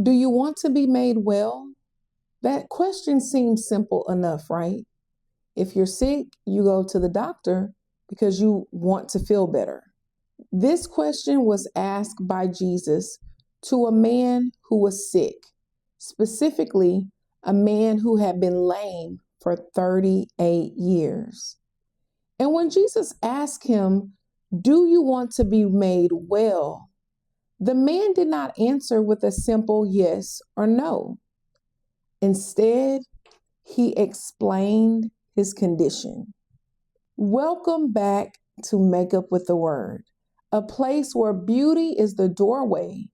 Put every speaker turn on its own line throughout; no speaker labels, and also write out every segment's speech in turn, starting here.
Do you want to be made well? That question seems simple enough, right? If you're sick, you go to the doctor because you want to feel better. This question was asked by Jesus to a man who was sick, specifically a man who had been lame for 38 years. And when Jesus asked him, "Do you want to be made well?" the man did not answer with a simple yes or no. Instead, he explained his condition. Welcome back to Make Up with the Word, a place where beauty is the doorway,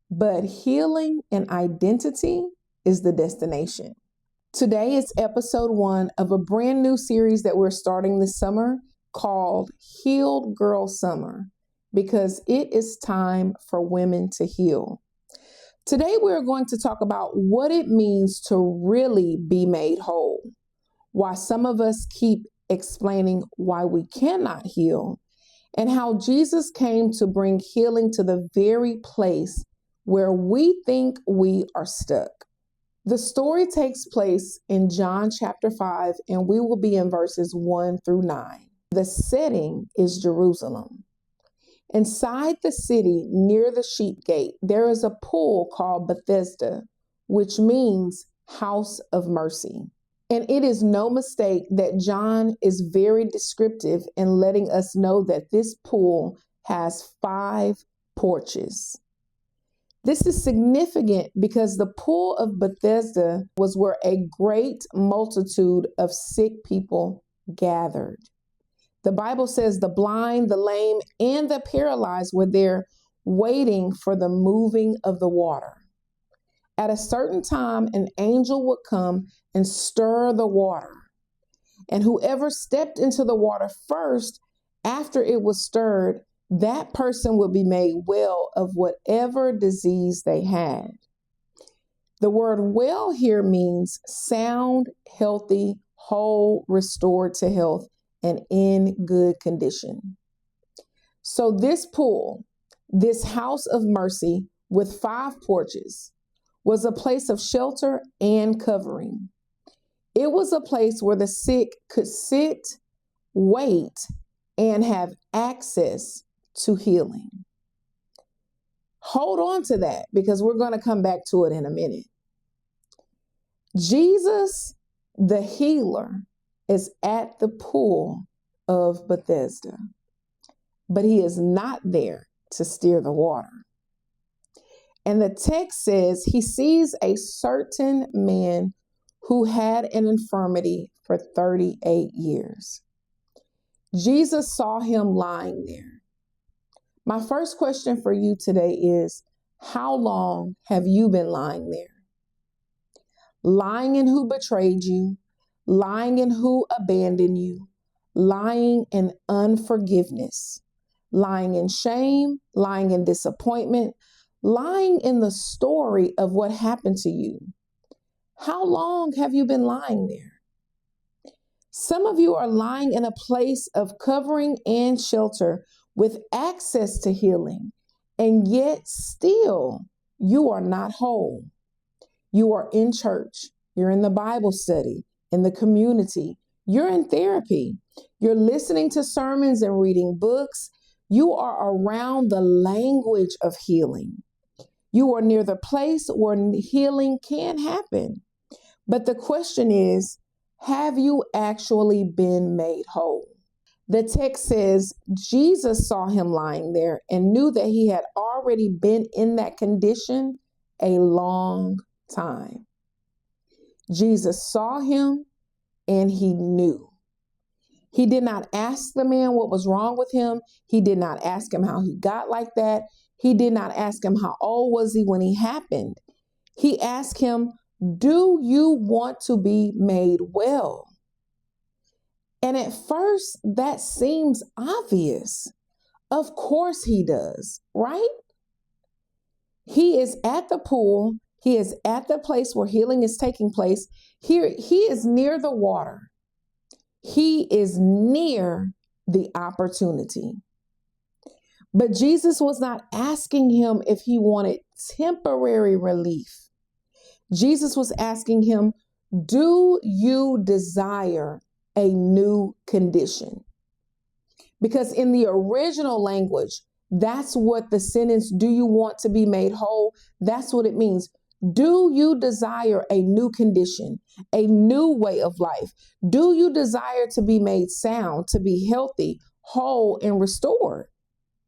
but healing and identity is the destination. Today is episode 1 of a brand new series that we're starting this summer called Healed Girl Summer, because it is time for women to heal. Today we're going to talk about what it means to really be made whole, why some of us keep explaining why we cannot heal, and how Jesus came to bring healing to the very place where we think we are stuck. The story takes place in John chapter 5, and we will be in verses 1 through 9. The setting is Jerusalem. Inside the city, near the sheep gate, there is a pool called Bethesda, which means house of mercy. And it is no mistake that John is very descriptive in letting us know that this pool has 5 porches. This is significant because the Pool of Bethesda was where a great multitude of sick people gathered. The Bible says the blind, the lame, and the paralyzed were there waiting for the moving of the water. At a certain time, an angel would come and stir the water. And whoever stepped into the water first, after it was stirred, that person would be made well of whatever disease they had. The word well here means sound, healthy, whole, restored to health, and in good condition. So this pool, this house of mercy with 5 porches, was a place of shelter and covering. It was a place where the sick could sit, wait, and have access to healing. Hold on to that because we're going to come back to it in a minute. Jesus, the healer, is at the pool of Bethesda, but he is not there to steer the water. And the text says he sees a certain man who had an infirmity for 38 years. Jesus saw him lying there. My first question for you today is, how long have you been lying there? Lying in who betrayed you, lying in who abandoned you, lying in unforgiveness, lying in shame, lying in disappointment, lying in the story of what happened to you. How long have you been lying there? Some of you are lying in a place of covering and shelter with access to healing, and yet still you are not whole. You are in church, you're in the Bible study, in the community, you're in therapy, you're listening to sermons and reading books, you are around the language of healing. You are near the place where healing can happen. But the question is, have you actually been made whole? The text says Jesus saw him lying there and knew that he had already been in that condition a long time. Jesus saw him and he knew. He did not ask the man what was wrong with him. He did not ask him how he got like that. He did not ask him how old was he when he happened. He asked him, "Do you want to be made well?" And at first, that seems obvious. Of course he does, right? He is at the pool. He is at the place where healing is taking place. Here, he is near the water. He is near the opportunity. But Jesus was not asking him if he wanted temporary relief. Jesus was asking him, do you desire a new condition? Because in the original language, that's what the sentence, do you want to be made whole? That's what it means. Do you desire a new condition, a new way of life? Do you desire to be made sound, to be healthy, whole, and restored?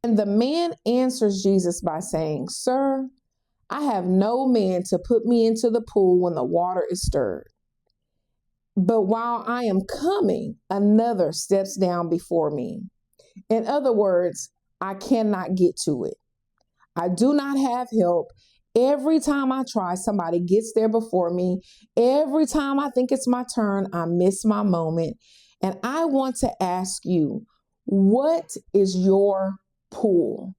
And the man answers Jesus by saying, Sir, I have no man to put me into the pool when the water is stirred. But while I am coming, another steps down before me. In other words, I cannot get to it. I do not have help. Every time I try, somebody gets there before me. Every time I think it's my turn, I miss my moment. And I want to ask you, what is your pool?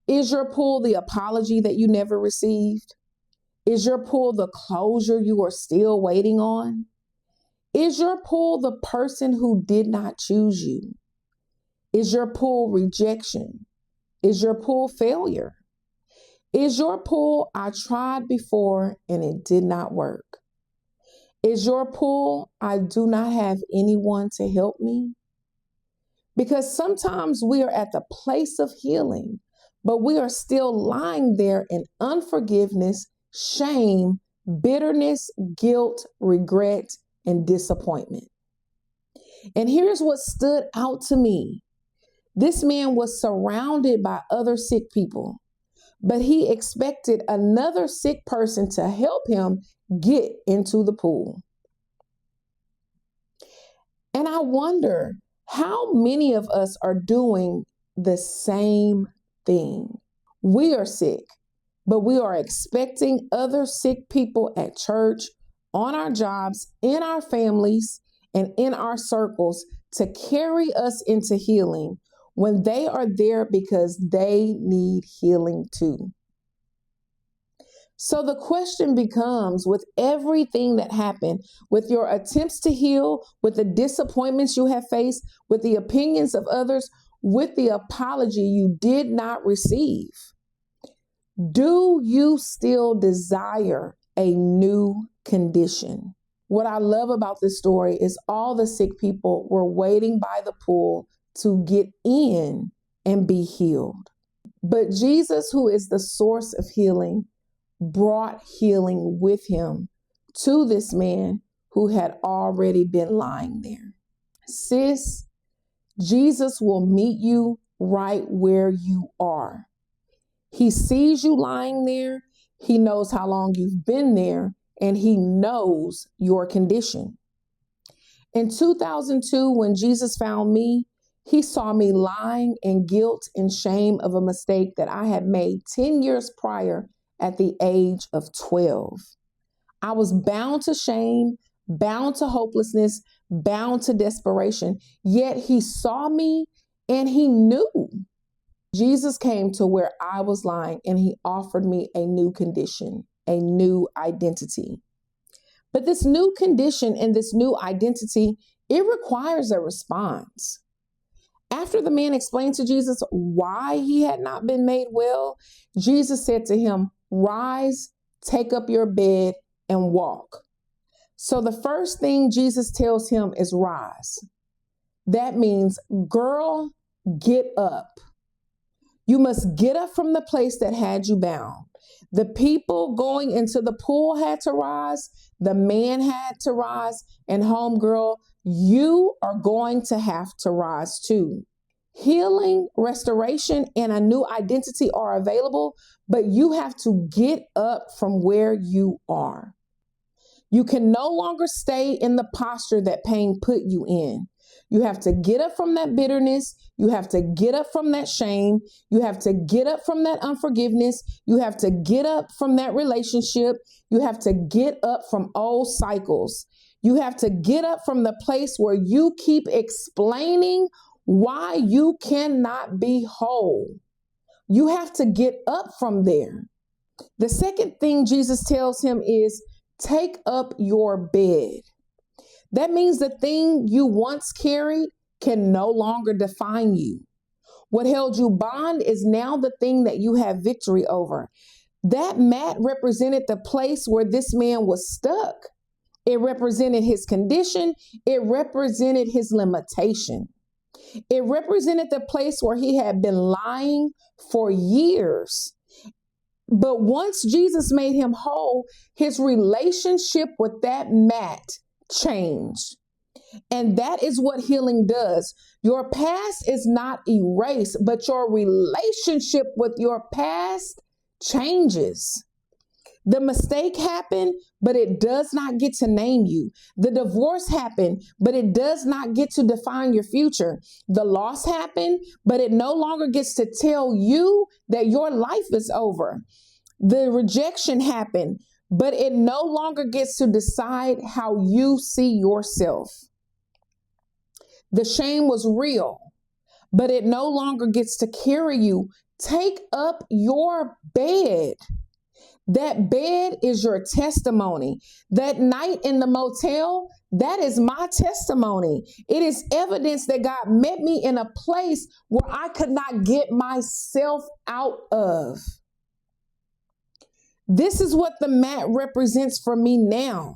Is your pool the apology that you never received? Is your pool the closure you are still waiting on? Is your pool the person who did not choose you? Is your pool rejection? Is your pool failure? Is your pool, I tried before and it did not work? Is your pool, I do not have anyone to help me? Because sometimes we are at the place of healing, but we are still lying there in unforgiveness, shame, bitterness, guilt, regret, and disappointment. And here's what stood out to me. This man was surrounded by other sick people, but he expected another sick person to help him get into the pool. And I wonder how many of us are doing the same thing. We are sick, but we are expecting other sick people at church, on our jobs, in our families, and in our circles to carry us into healing when they are there because they need healing too. So the question becomes, with everything that happened, with your attempts to heal, with the disappointments you have faced, with the opinions of others, with the apology you did not receive, do you still desire a new condition? What I love about this story is all the sick people were waiting by the pool to get in and be healed. But Jesus, who is the source of healing, brought healing with him to this man who had already been lying there. Sis, Jesus will meet you right where you are. He sees you lying there. He knows how long you've been there, and he knows your condition. In 2002, when Jesus found me, he saw me lying in guilt and shame of a mistake that I had made 10 years prior at the age of 12. I was bound to shame, bound to hopelessness, bound to desperation. Yet he saw me and he knew. Jesus came to where I was lying and he offered me a new condition, a new identity. But this new condition and this new identity, it requires a response. After the man explained to Jesus why he had not been made well, Jesus said to him, "Rise, take up your bed and walk." So the first thing Jesus tells him is rise. That means, girl, get up. You must get up from the place that had you bound. The people going into the pool had to rise. The man had to rise. And homegirl, you are going to have to rise too. Healing, restoration, and a new identity are available, but you have to get up from where you are. You can no longer stay in the posture that pain put you in. You have to get up from that bitterness. You have to get up from that shame. You have to get up from that unforgiveness. You have to get up from that relationship. You have to get up from old cycles. You have to get up from the place where you keep explaining why you cannot be whole. You have to get up from there. The second thing Jesus tells him is, take up your bed. That means the thing you once carried can no longer define you. What held you bound is now the thing that you have victory over. That mat represented the place where this man was stuck. It represented his condition. It represented his limitation. It represented the place where he had been lying for years. But once Jesus made him whole, his relationship with that mat changed. And that is what healing does. Your past is not erased, but your relationship with your past changes. The mistake happened, but it does not get to name you. The divorce happened, but it does not get to define your future. The loss happened, but it no longer gets to tell you that your life is over. The rejection happened, but it no longer gets to decide how you see yourself. The shame was real, but it no longer gets to carry you. Take up your bed. That bed is your testimony. That night in the motel, that is my testimony. It is evidence that God met me in a place where I could not get myself out of. This is what the mat represents for me now.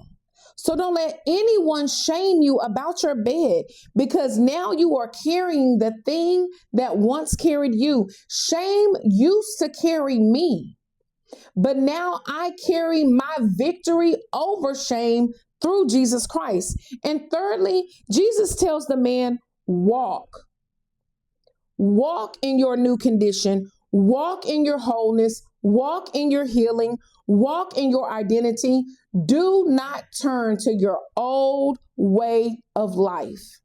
So don't let anyone shame you about your bed, because now you are carrying the thing that once carried you. Shame used to carry me, but now I carry my victory over shame through Jesus Christ. And thirdly, Jesus tells the man, walk. Walk in your new condition. Walk in your wholeness. Walk in your healing. Walk in your identity. Do not turn to your old way of life.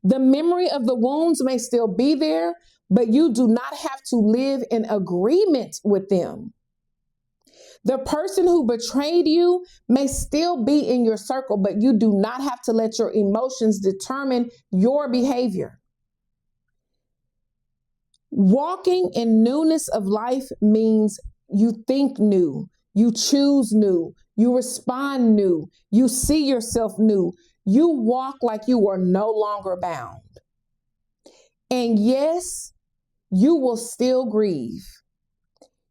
The memory of the wounds may still be there, but you do not have to live in agreement with them. The person who betrayed you may still be in your circle, but you do not have to let your emotions determine your behavior. Walking in newness of life means you think new, you choose new, you respond new, you see yourself new. You walk like you are no longer bound. And yes, you will still grieve.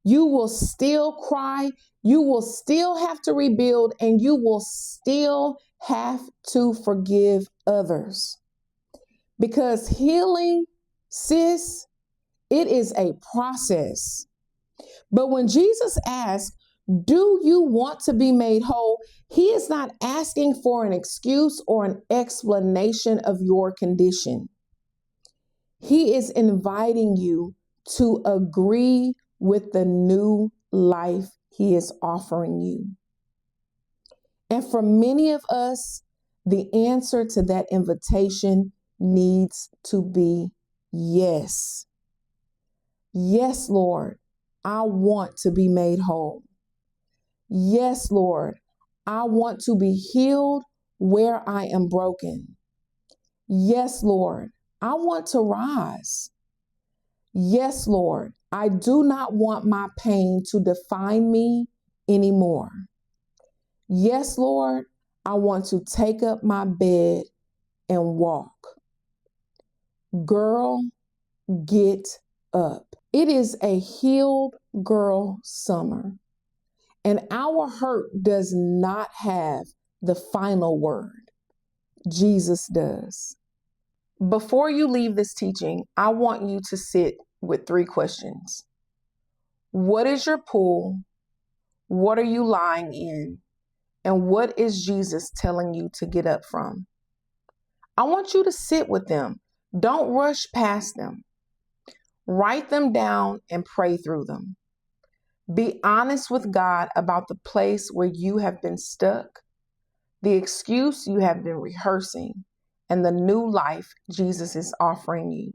You will still cry. You will still have to rebuild, and you will still have to forgive others. Because healing, sis, it is a process. But when Jesus asks, do you want to be made whole? He is not asking for an excuse or an explanation of your condition. He is inviting you to agree with the new life he is offering you. And for many of us, the answer to that invitation needs to be yes. Yes, Lord, I want to be made whole. Yes, Lord, I want to be healed where I am broken. Yes, Lord, I want to rise. Yes, Lord, I do not want my pain to define me anymore. Yes, Lord, I want to take up my bed and walk. Girl, get up. It is a healed girl summer, and our hurt does not have the final word. Jesus does. Before you leave this teaching, I want you to sit with 3 questions. What is your pool? What are you lying in? And what is Jesus telling you to get up from? I want you to sit with them. Don't rush past them. Write them down and pray through them. Be honest with God about the place where you have been stuck, the excuse you have been rehearsing, and the new life Jesus is offering you.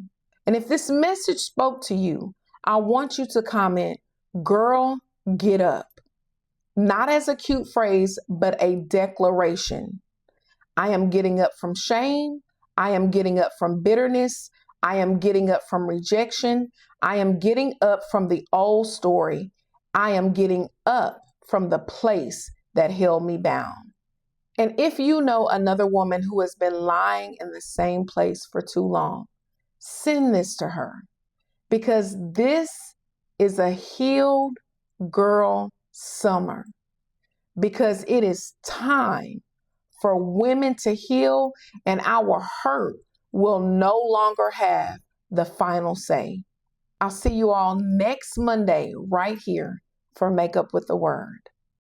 And if this message spoke to you, I want you to comment, girl, get up. Not as a cute phrase, but a declaration. I am getting up from shame. I am getting up from bitterness. I am getting up from rejection. I am getting up from the old story. I am getting up from the place that held me bound. And if you know another woman who has been lying in the same place for too long, send this to her, because this is a healed girl summer, because it is time for women to heal, and our hurt will no longer have the final say. I'll see you all next Monday right here for Makeup with the Word.